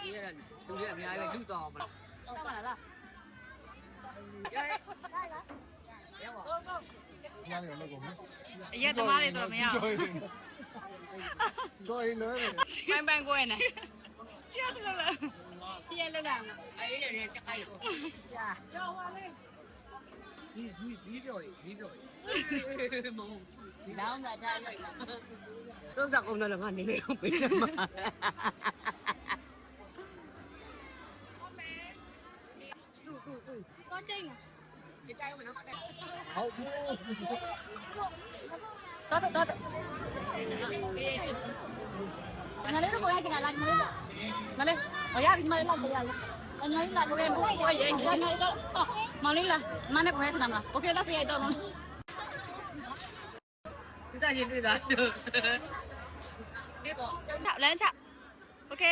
ဒီရလူတွေအများကြီးလူတော့မလားတောက်ပါလားရရရပါ哪里有那个？အရက်သမားတွေဆိုတော့မရဘူး多一轮。 ပိုင်ကိုရနေချီရစလို့လား စီရလောက်လာအေးလေချက်ခိုင်းရရောက်ပါလေဒီပြောမဟုတ်ဒီလောင်းကထားလိုက်တော့တော့ကုန်တော့ကနေနေအောင်ပေးတယ်မှာတူတော့ကျိန်း ဒီတိုင်းဝင်တော့ဟုတ်ဘူးတော့အေးချစ်ငါလေးတို့ကိုရချင်တာလားငါလေးငါလေးဟောရပြီမလေးလောက်ပြရလားငါလေးလာကိုရကိုရငါလေးတော့မလေးလာမနဲ့ကိုရချင်တာမလားโอเคလားဆရာတော့နော်ဒီတိုင်းတွေ့တာဒီပေါ့လမ်းချโอเค